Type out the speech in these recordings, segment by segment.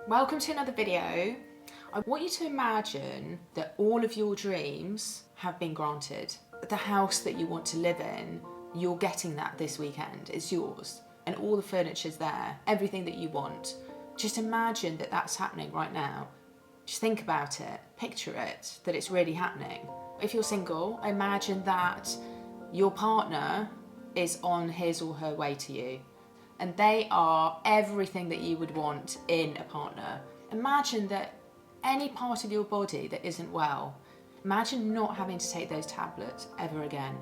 Welcome to another video. I want you to imagine that all of your dreams have been granted. The house that you want to live in, you're getting that this weekend. It's yours. And all the furniture's there, everything that you want. Just imagine that that's happening right now. Just think about it, picture it, that it's really happening. If you're single, imagine that your partner is on his or her way to you. And they are everything that you would want in a partner. Imagine that any part of your body that isn't well, imagine not having to take those tablets ever again.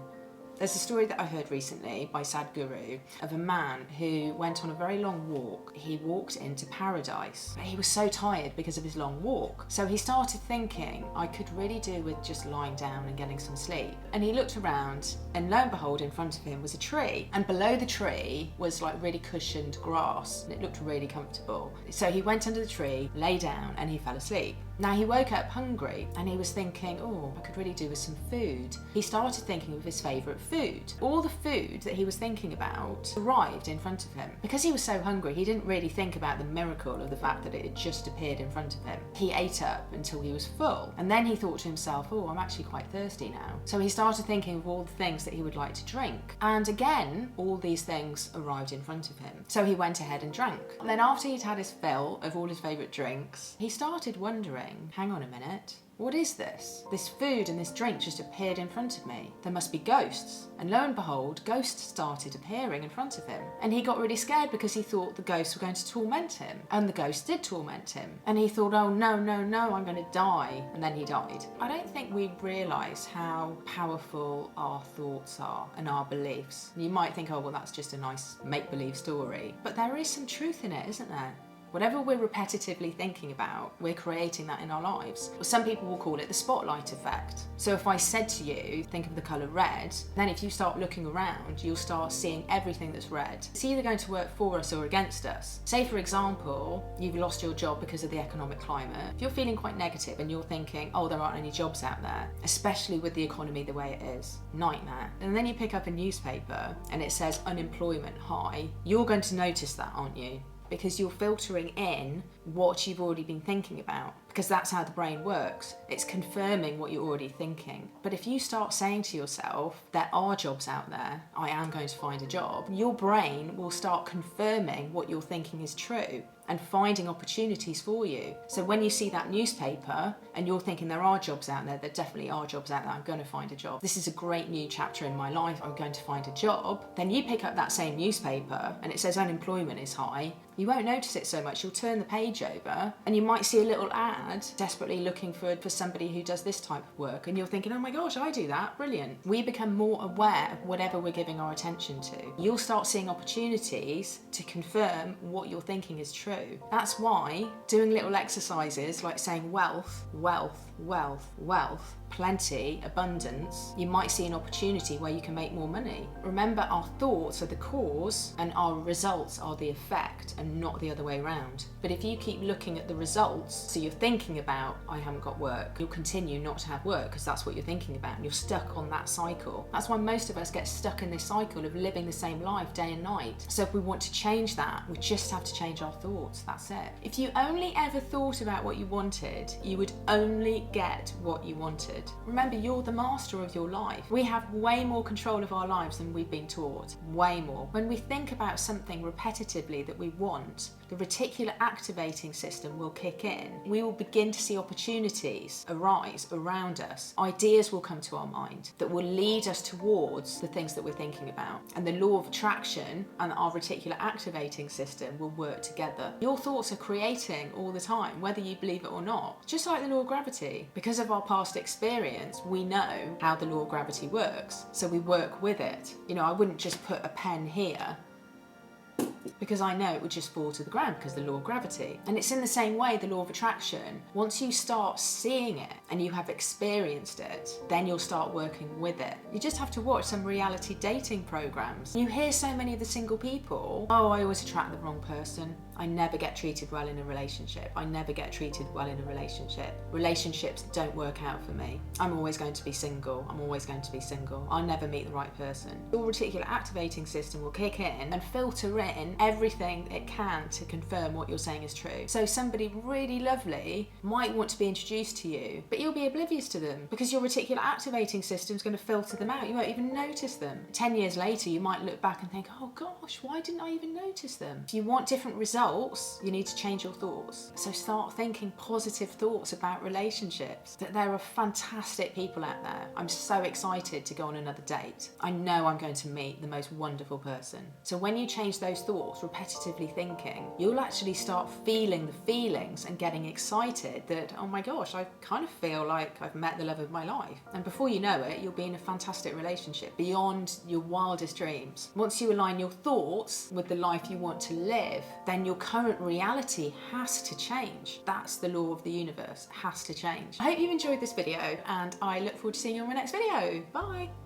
There's a story that I heard recently by Sadhguru of a man who went on a very long walk. He walked into paradise, but he was so tired because of his long walk. So he started thinking, I could really do with just lying down and getting some sleep. And he looked around and lo and behold, in front of him was a tree. And below the tree was like really cushioned grass and it looked really comfortable. So he went under the tree, lay down and he fell asleep. Now he woke up hungry and he was thinking, oh, I could really do with some food. He started thinking of his favourite food. All the food that he was thinking about arrived in front of him. Because he was so hungry, he didn't really think about the miracle of the fact that it had just appeared in front of him. He ate up until he was full. And then he thought to himself, oh, I'm actually quite thirsty now. So he started thinking of all the things that he would like to drink. And again, all these things arrived in front of him. So he went ahead and drank. And then after he'd had his fill of all his favourite drinks, he started wondering, hang on a minute, what is this? This food and this drink just appeared in front of me. There must be ghosts. And lo and behold, ghosts started appearing in front of him. And he got really scared because he thought the ghosts were going to torment him. And the ghosts did torment him. And he thought, oh no, no, no, I'm going to die. And then he died. I don't think we realise how powerful our thoughts are and our beliefs. You might think, oh, well, that's just a nice make-believe story. But there is some truth in it, isn't there? Whatever we're repetitively thinking about, we're creating that in our lives. Some people will call it the spotlight effect. So if I said to you, think of the colour red, then if you start looking around, you'll start seeing everything that's red. It's either going to work for us or against us. Say, for example, you've lost your job because of the economic climate. If you're feeling quite negative and you're thinking, oh, there aren't any jobs out there, especially with the economy the way it is, nightmare. And then you pick up a newspaper and it says unemployment high, you're going to notice that, aren't you? Because you're filtering in what you've already been thinking about, because that's how the brain works. It's confirming what you're already thinking. But if you start saying to yourself, there are jobs out there, I am going to find a job, your brain will start confirming what you're thinking is true and finding opportunities for you. So when you see that newspaper and you're thinking there are jobs out there definitely are jobs out there, I'm going to find a job. This is a great new chapter in my life, I'm going to find a job. Then you pick up that same newspaper and it says unemployment is high. You won't notice it so much. You'll turn the page over and you might see a little ad desperately looking for somebody who does this type of work. And you're thinking, oh my gosh, I do that. Brilliant. We become more aware of whatever we're giving our attention to. You'll start seeing opportunities to confirm what you're thinking is true. That's why doing little exercises like saying wealth, wealth, wealth, wealth, plenty, abundance, you might see an opportunity where you can make more money. Remember, our thoughts are the cause and our results are the effect and not the other way around. But if you keep looking at the results, so you're thinking about, I haven't got work, you'll continue not to have work because that's what you're thinking about and you're stuck on that cycle. That's why most of us get stuck in this cycle of living the same life day and night. So if we want to change that, we just have to change our thoughts. That's it. If you only ever thought about what you wanted, you would only get what you wanted. Remember, you're the master of your life. We have way more control of our lives than we've been taught. Way more. When we think about something repetitively that we want, the reticular activating system will kick in. We will begin to see opportunities arise around us. Ideas will come to our mind that will lead us towards the things that we're thinking about. And the law of attraction and our reticular activating system will work together. Your thoughts are creating all the time, whether you believe it or not. Just like the law of gravity. Because of our past experience, we know how the law of gravity works. So we work with it. You know, I wouldn't just put a pen here because I know it would just fall to the ground because of the law of gravity. And it's in the same way, the law of attraction. Once you start seeing it and you have experienced it, then you'll start working with it. You just have to watch some reality dating programs. You hear so many of the single people, oh, I always attract the wrong person. I never get treated well in a relationship. I never get treated well in a relationship. Relationships don't work out for me. I'm always going to be single. I'm always going to be single. I'll never meet the right person. Your reticular activating system will kick in and filter in everything it can to confirm what you're saying is true. So somebody really lovely might want to be introduced to you, but you'll be oblivious to them because your reticular activating system is going to filter them out. You won't even notice them. 10 years later, you might look back and think, oh gosh, why didn't I even notice them? If you want different results, you need to change your thoughts. So start thinking positive thoughts about relationships, that there are fantastic people out there. I'm so excited to go on another date. I know I'm going to meet the most wonderful person. So when you change those thoughts, repetitively thinking, you'll actually start feeling the feelings and getting excited that, oh my gosh, I kind of feel like I've met the love of my life. And before you know it, you'll be in a fantastic relationship beyond your wildest dreams. Once you align your thoughts with the life you want to live, then your current reality has to change. That's the law of the universe, it has to change. I hope you enjoyed this video and I look forward to seeing you on my next video. Bye.